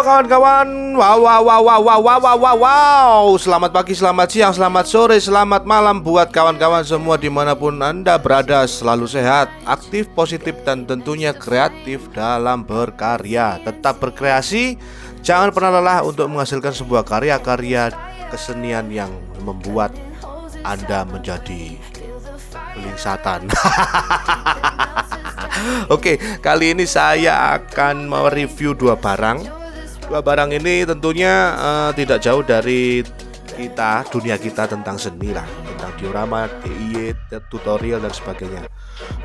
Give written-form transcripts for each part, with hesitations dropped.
kawan-kawan. Wow. Selamat pagi, selamat siang, selamat sore, selamat malam buat kawan-kawan semua dimanapun Anda berada. Selalu sehat, aktif, positif, dan tentunya kreatif dalam berkarya. Tetap berkreasi, jangan pernah lelah untuk menghasilkan sebuah karya-karya kesenian yang membuat Anda menjadi belingsatan. Oke, kali ini saya akan mereview dua barang. Dua barang ini tentunya tidak jauh dari dunia kita tentang seni lah, tentang diorama, DIY, tutorial dan sebagainya.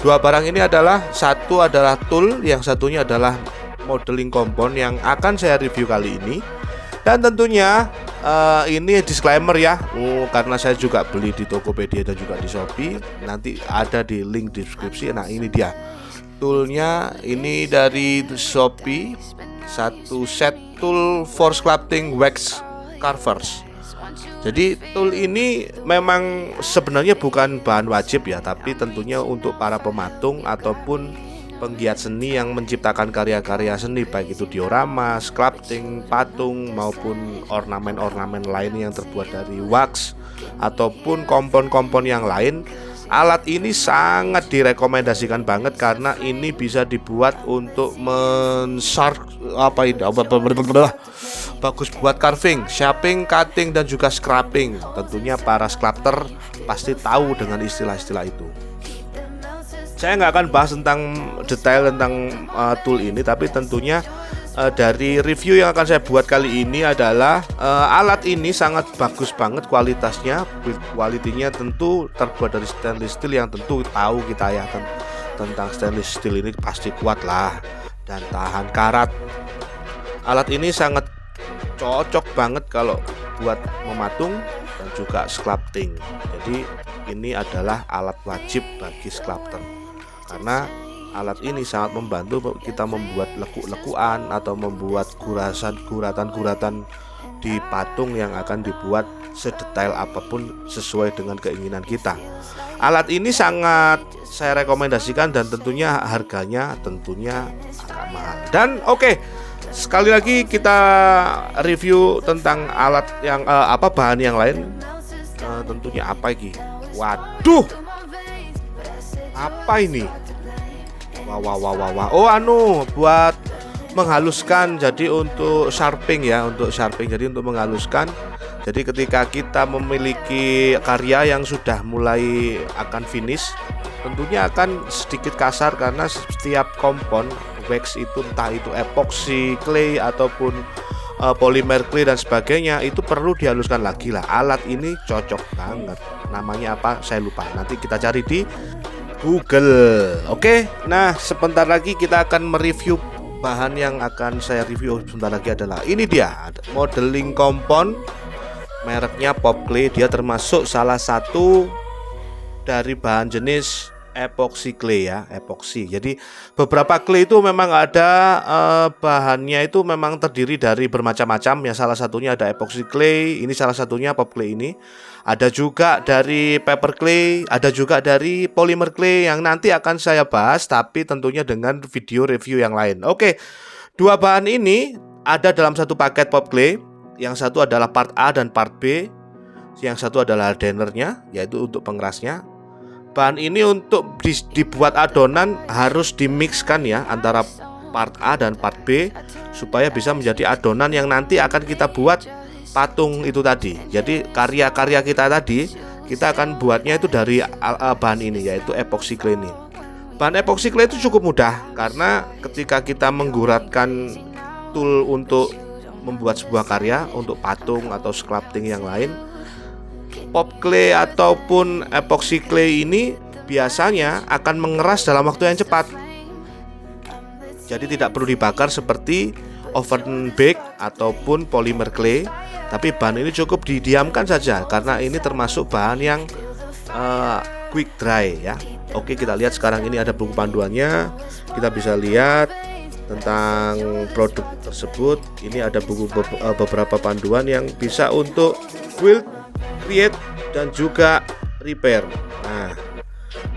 Dua barang ini adalah, satu adalah tool, yang satunya adalah modeling kompon yang akan saya review kali ini. Dan tentunya ini disclaimer ya, karena saya juga beli di Tokopedia dan juga di Shopee. Nanti ada di link deskripsi. Nah, ini dia toolnya, ini dari Shopee, satu set tool for sculpting wax carvers. Jadi tool ini memang sebenarnya bukan bahan wajib ya, tapi tentunya untuk para pematung ataupun penggiat seni yang menciptakan karya-karya seni, baik itu diorama, sculpting, patung maupun ornamen-ornamen lain yang terbuat dari wax ataupun kompon-kompon yang lain. Alat ini sangat direkomendasikan banget karena ini bisa dibuat untuk bagus buat carving, shaping, cutting dan juga scraping. Tentunya para sculptor pasti tahu dengan istilah-istilah itu. Saya nggak akan bahas tentang detail tentang tool ini, tapi tentunya dari review yang akan saya buat kali ini adalah alat ini sangat bagus banget kualitasnya. Build quality-nya tentu terbuat dari stainless steel yang tentu tahu kita ya tentang stainless steel ini pasti kuat lah dan tahan karat. Alat ini sangat cocok banget kalau buat mematung dan juga sculpting. Jadi ini adalah alat wajib bagi sculptor, karena alat ini sangat membantu kita membuat lekuk-lekuan atau membuat guratan-guratan di patung yang akan dibuat sedetail apapun sesuai dengan keinginan kita. Alat ini sangat saya rekomendasikan dan tentunya harganya tentunya agak mahal. Dan oke, sekali lagi kita review tentang alat yang bahan yang lain. Tentunya apa ini? Waduh, apa ini? Wow. Buat menghaluskan, jadi untuk sharpening ya, jadi untuk menghaluskan. Jadi ketika kita memiliki karya yang sudah mulai akan finish, tentunya akan sedikit kasar karena setiap kompon wax itu, entah itu epoxy clay ataupun polymer clay dan sebagainya, itu perlu dihaluskan lagi lah. Alat ini cocok banget. Namanya apa? Saya lupa. Nanti kita cari di Google. Oke, nah sebentar lagi kita akan mereview bahan yang akan saya review sebentar lagi adalah ini dia, modeling kompon mereknya Pop Clay. Dia termasuk salah satu dari bahan jenis epoxy clay ya, epoxy. Jadi beberapa clay itu memang ada bahannya itu memang terdiri dari bermacam-macam ya. Salah satunya ada epoxy clay, ini salah satunya Pop Clay ini. Ada juga dari paper clay, ada juga dari polymer clay yang nanti akan saya bahas, tapi tentunya dengan video review yang lain. Oke, dua bahan ini ada dalam satu paket Pop Clay. Yang satu adalah part A dan part B. Yang satu adalah hardenernya, yaitu untuk pengerasnya. Bahan ini untuk dibuat adonan harus dimixkan ya, antara part A dan part B supaya bisa menjadi adonan yang nanti akan kita buat patung itu tadi. Jadi karya-karya kita tadi kita akan buatnya itu dari bahan ini, yaitu epoxy clay ini. Bahan epoxy clay itu cukup mudah karena ketika kita mengguratkan tool untuk membuat sebuah karya untuk patung atau sculpting yang lain, Pop Clay ataupun epoxy clay ini biasanya akan mengeras dalam waktu yang cepat. Jadi tidak perlu dibakar seperti oven bake ataupun polymer clay, tapi bahan ini cukup didiamkan saja karena ini termasuk bahan yang quick dry ya. Oke, kita lihat sekarang ini ada buku panduannya. Kita bisa lihat tentang produk tersebut. Ini ada beberapa panduan yang bisa untuk build, create dan juga repair. Nah,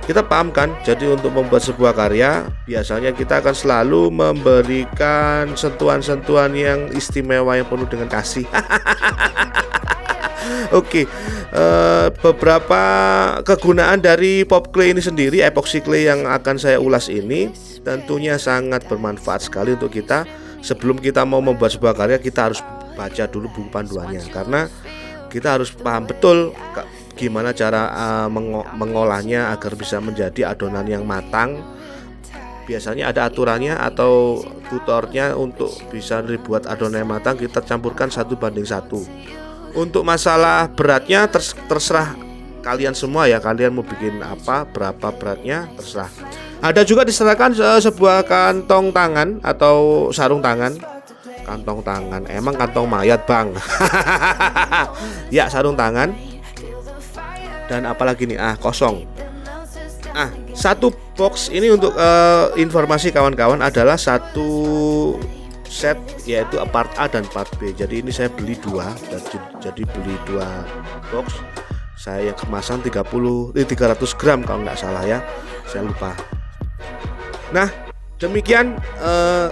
Kita paham kan? Jadi untuk membuat sebuah karya biasanya kita akan selalu memberikan sentuhan-sentuhan yang istimewa yang penuh dengan kasih. Oke, beberapa kegunaan dari pop clay ini sendiri, epoxy clay yang akan saya ulas ini tentunya sangat bermanfaat sekali untuk kita. Sebelum kita mau membuat sebuah karya, kita harus baca dulu buku panduannya, karena kita harus paham betul gimana cara mengolahnya agar bisa menjadi adonan yang matang. Biasanya ada aturannya atau tutornya untuk bisa dibuat adonan yang matang, kita campurkan 1:1. Untuk masalah beratnya terserah kalian semua ya, kalian mau bikin apa, berapa beratnya terserah. Ada juga diserahkan sebuah kantong tangan atau sarung tangan. Kantong tangan, emang kantong mayat bang. Ya, sarung tangan. Dan apalagi nih, kosong. Satu box ini untuk informasi kawan-kawan adalah satu set, yaitu part A dan part B. Jadi ini saya beli dua, jadi beli dua box. Saya kemasan 300 gram kalau nggak salah ya, saya lupa. Nah, demikian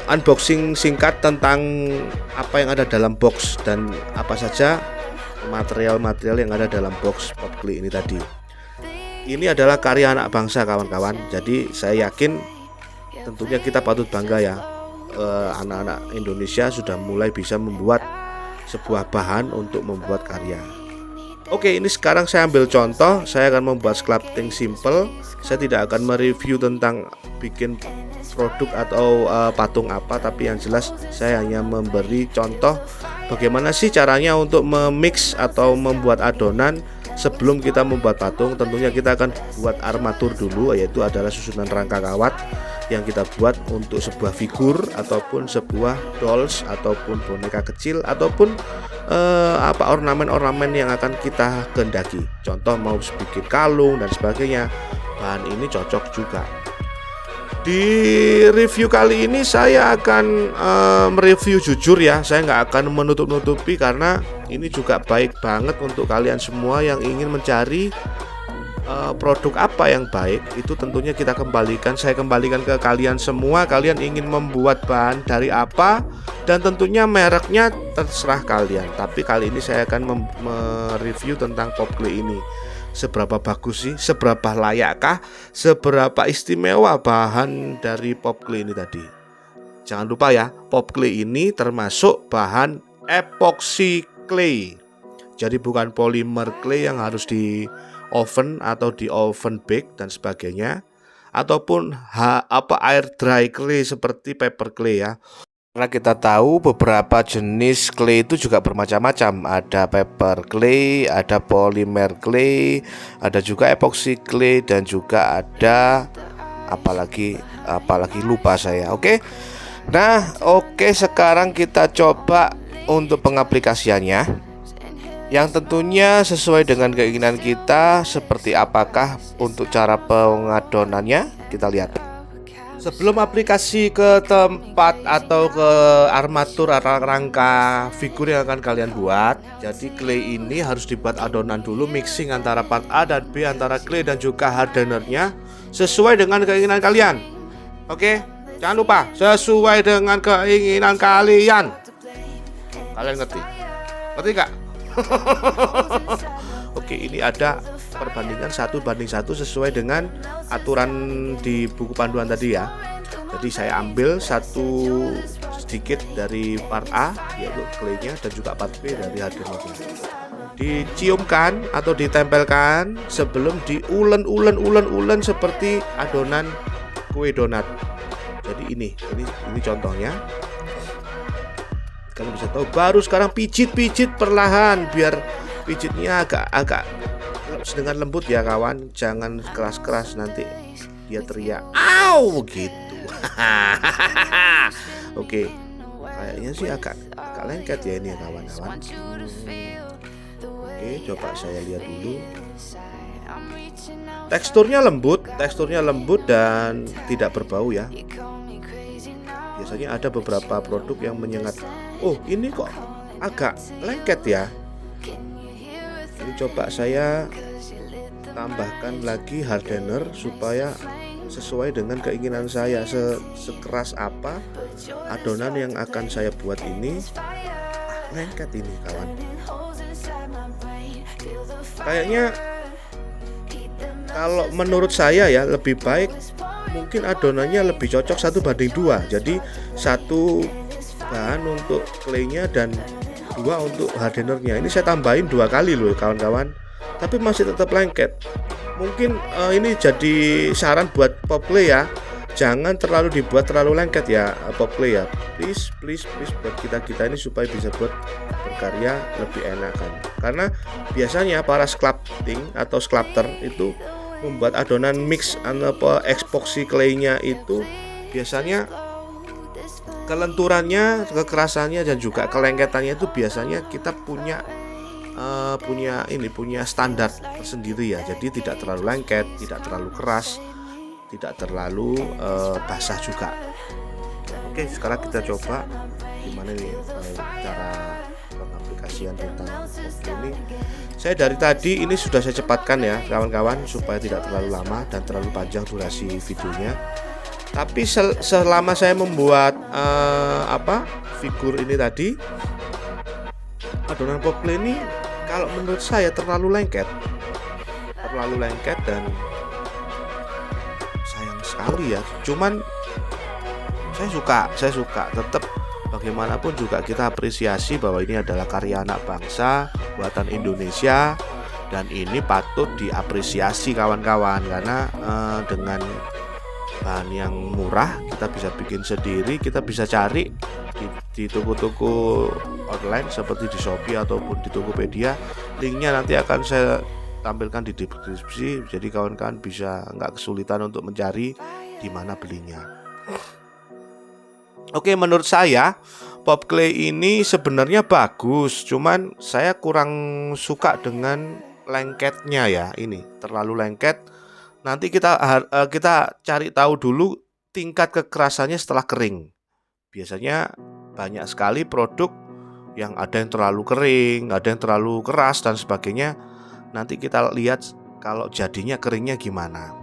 unboxing singkat tentang apa yang ada dalam box dan apa saja material-material yang ada dalam box pop clay ini tadi. Ini adalah karya anak bangsa kawan-kawan. Jadi saya yakin tentunya kita patut bangga ya, anak-anak Indonesia sudah mulai bisa membuat sebuah bahan untuk membuat karya. Oke, ini sekarang saya ambil contoh. Saya akan membuat sculpting simple. Saya tidak akan mereview tentang bikin produk atau patung apa, tapi yang jelas saya hanya memberi contoh bagaimana sih caranya untuk memix atau membuat adonan. Sebelum kita membuat patung, tentunya kita akan buat armatur dulu, yaitu adalah susunan rangka kawat yang kita buat untuk sebuah figur ataupun sebuah dolls ataupun boneka kecil ataupun ornamen-ornamen yang akan kita kehendaki. Contoh mau bikin kalung dan sebagainya, bahan ini cocok juga. Di review kali ini saya akan mereview jujur ya, saya nggak akan menutup-nutupi karena ini juga baik banget untuk kalian semua yang ingin mencari produk apa yang baik. Itu tentunya saya kembalikan ke kalian semua. Kalian ingin membuat bahan dari apa, dan tentunya mereknya terserah kalian. Tapi kali ini saya akan mereview tentang pop clay ini. Seberapa bagus sih, seberapa layakkah, seberapa istimewa bahan dari pop clay ini tadi. Jangan lupa ya, pop clay ini termasuk bahan epoxy clay. Jadi bukan polimer clay yang harus di oven atau di oven bake dan sebagainya, ataupun air dry clay seperti paper clay ya. Karena kita tahu beberapa jenis clay itu juga bermacam-macam. Ada paper clay, ada polymer clay, ada juga epoxy clay, dan juga ada apalagi lupa saya. Oke. Nah, sekarang kita coba untuk pengaplikasiannya, yang tentunya sesuai dengan keinginan kita. Seperti apakah untuk cara pengadonannya, kita lihat. Sebelum aplikasi ke tempat atau ke armatur atau rangka figur yang akan kalian buat, jadi clay ini harus dibuat adonan dulu, mixing antara part A dan B, antara clay dan juga hardenernya sesuai dengan keinginan kalian. Oke, jangan lupa sesuai dengan keinginan kalian. Kalian ngerti? Ngerti gak? Oke, ini ada perbandingan 1:1 sesuai dengan aturan di buku panduan tadi ya. Jadi saya ambil sedikit dari part A, yaitu claynya, dan juga part B dari hardenernya. Diciumkan atau ditempelkan sebelum diulen seperti adonan kue donat. Jadi ini contohnya. Kalian bisa tahu, baru sekarang pijit perlahan biar pijitnya agak dengan lembut ya kawan, jangan keras-keras nanti dia teriak "au" gitu. Oke, kayaknya sih agak lengket ya ini ya kawan-kawan. Oke, coba saya lihat dulu. Teksturnya lembut dan tidak berbau ya. Biasanya ada beberapa produk yang menyengat. Oh, ini kok agak lengket ya. Ini coba saya tambahkan lagi hardener supaya sesuai dengan keinginan saya, sekeras apa adonan yang akan saya buat ini. Lengket ini kawan, kayaknya kalau menurut saya ya lebih baik mungkin adonannya lebih cocok 1:2. Jadi 1 bahan untuk claynya dan 2 untuk hardenernya. Ini saya tambahin 2 kali loh kawan-kawan, tapi masih tetap lengket. Mungkin ini jadi saran buat pop clay ya, jangan terlalu dibuat terlalu lengket ya pop clay ya, please buat kita ini supaya bisa buat berkarya lebih enakan. Karena biasanya para sculpting atau sculptor itu membuat adonan mix epoxy claynya itu biasanya kelenturannya, kekerasannya dan juga kelengketannya itu biasanya kita punya standar tersendiri ya. Jadi tidak terlalu lengket, tidak terlalu keras, tidak terlalu basah juga. Oke, sekarang kita coba gimana nih cara pengaplikasian tentang ini. Saya dari tadi ini sudah saya cepatkan ya kawan-kawan supaya tidak terlalu lama dan terlalu panjang durasi videonya. Tapi selama saya membuat figur ini tadi, adonan pop clay ini kalau menurut saya terlalu lengket dan sayang sekali ya. Cuman saya suka tetap bagaimanapun juga kita apresiasi bahwa ini adalah karya anak bangsa buatan Indonesia dan ini patut diapresiasi kawan-kawan, karena dengan bahan yang murah kita bisa bikin sendiri, kita bisa cari di toko-toko online seperti di Shopee ataupun di Tokopedia. Linknya nanti akan saya tampilkan di deskripsi, jadi kawan-kawan bisa nggak kesulitan untuk mencari di mana belinya. Oke, menurut saya pop clay ini sebenarnya bagus, cuman saya kurang suka dengan lengketnya ya. Ini terlalu lengket. Nanti kita cari tahu dulu tingkat kekerasannya setelah kering. Biasanya banyak sekali produk yang ada yang terlalu kering, ada yang terlalu keras dan sebagainya. Nanti kita lihat kalau jadinya keringnya gimana.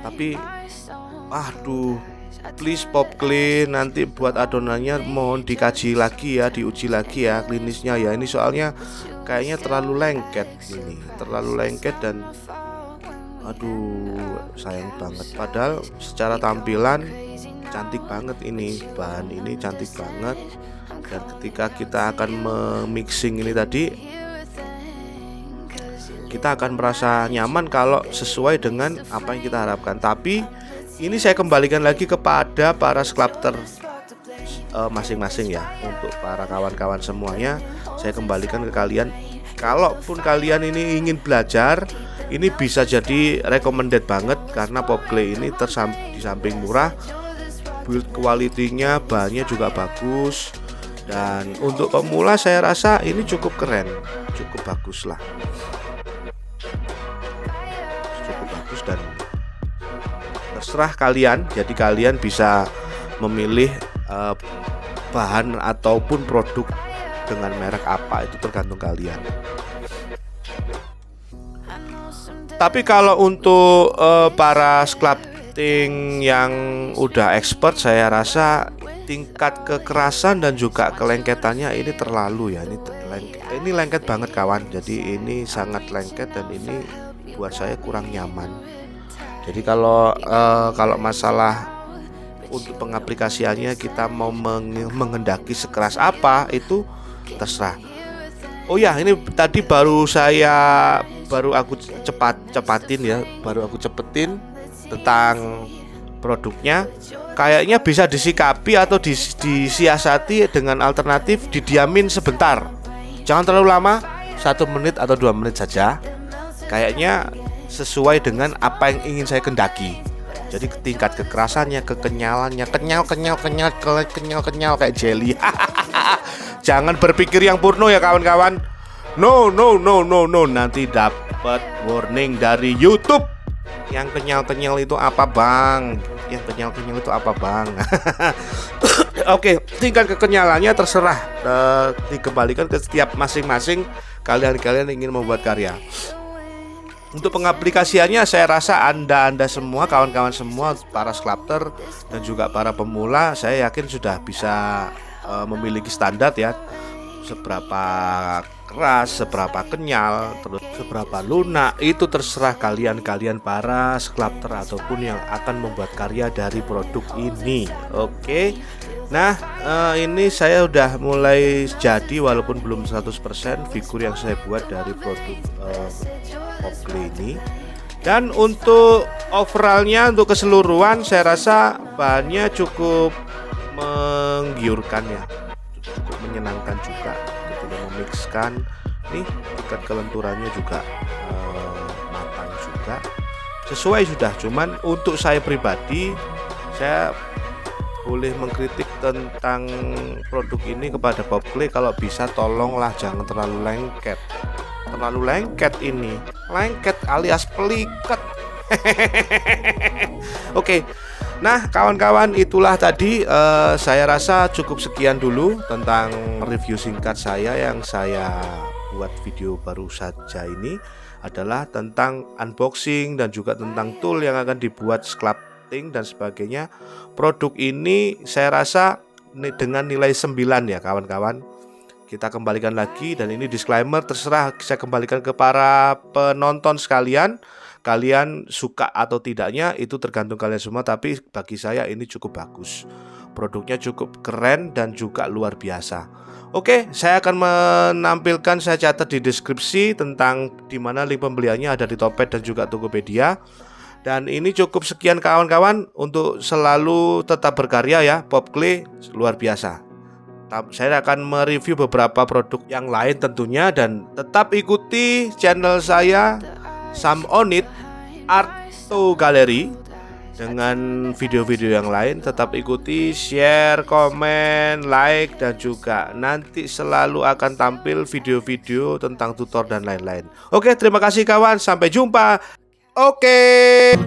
Tapi please pop clay nanti buat adonannya mohon dikaji lagi ya, diuji lagi ya klinisnya ya. Ini soalnya kayaknya terlalu lengket dan sayang banget. Padahal secara tampilan cantik banget ini, bahan ini cantik banget. Dan ketika kita akan memixing ini tadi, kita akan merasa nyaman kalau sesuai dengan apa yang kita harapkan. Tapi ini saya kembalikan lagi kepada para sculptor masing-masing ya. Untuk para kawan-kawan semuanya, saya kembalikan ke kalian. Kalaupun kalian ini ingin belajar, ini bisa jadi recommended banget, karena pop clay ini di samping murah, build quality-nya, bahannya juga bagus. Dan untuk pemula saya rasa ini cukup keren, cukup bagus lah, cukup bagus. Dan terserah kalian, jadi kalian bisa memilih bahan ataupun produk dengan merek apa, itu tergantung kalian. Tapi kalau untuk para sculpting yang udah expert, saya rasa tingkat kekerasan dan juga kelengketannya ini terlalu ya. Ini lengket banget kawan. Jadi ini sangat lengket dan ini buat saya kurang nyaman. Jadi kalau masalah untuk pengaplikasiannya kita mau menghendaki sekeras apa itu terserah. Oh ya, ini tadi baru aku cepetin tentang produknya. Kayaknya bisa disikapi atau disiasati dengan alternatif didiamin sebentar. Jangan terlalu lama, 1 menit atau 2 menit saja. Kayaknya sesuai dengan apa yang ingin saya kendaki. Jadi tingkat kekerasannya, kekenyalannya, kenyal kayak jelly. Jangan berpikir yang purno ya kawan-kawan. No, nanti dapat warning dari YouTube. Yang kenyal itu apa bang? Oke, tingkat kekenyalannya terserah, dikembalikan ke setiap masing-masing kalian ingin membuat karya. Untuk pengaplikasiannya saya rasa anda semua, kawan-kawan semua, para sculptor dan juga para pemula, saya yakin sudah bisa memiliki standar ya, seberapa keras, seberapa kenyal, terus seberapa lunak, itu terserah kalian para sculptor ataupun yang akan membuat karya dari produk ini. Oke. Nah, ini saya udah mulai jadi walaupun belum 100% figur yang saya buat dari produk pop clay ini. Dan untuk overallnya, untuk keseluruhan, saya rasa bahannya cukup menggiurkan ya, cukup menyenangkan juga ketika memixkan. Nih, tingkat kelenturannya juga matang juga, sesuai sudah. Cuman untuk saya pribadi, saya boleh mengkritik tentang produk ini kepada pop clay, kalau bisa tolonglah jangan terlalu lengket. Terlalu lengket ini, lengket alias peliket. Oke. Nah, kawan-kawan, itulah tadi saya rasa cukup sekian dulu tentang review singkat saya yang saya buat video baru saja ini, adalah tentang unboxing dan juga tentang tool yang akan dibuat sculpting dan sebagainya. Produk ini saya rasa dengan nilai 9 ya kawan-kawan. Kita kembalikan lagi, dan ini disclaimer, terserah saya kembalikan ke para penonton sekalian. Kalian suka atau tidaknya itu tergantung kalian semua, tapi bagi saya ini cukup bagus. Produknya cukup keren dan juga luar biasa. Oke, saya akan menampilkan, saya catat di deskripsi tentang dimana link pembeliannya, ada di Topet dan juga Tokopedia. Dan ini cukup sekian kawan-kawan, untuk selalu tetap berkarya ya, pop clay luar biasa. Saya akan mereview beberapa produk yang lain tentunya, dan tetap ikuti channel saya Sam Onit Art Gallery dengan video-video yang lain. Tetap ikuti, share, komen, like, dan juga nanti selalu akan tampil video-video tentang tutor dan lain-lain. Oke, terima kasih kawan, sampai jumpa. Oke.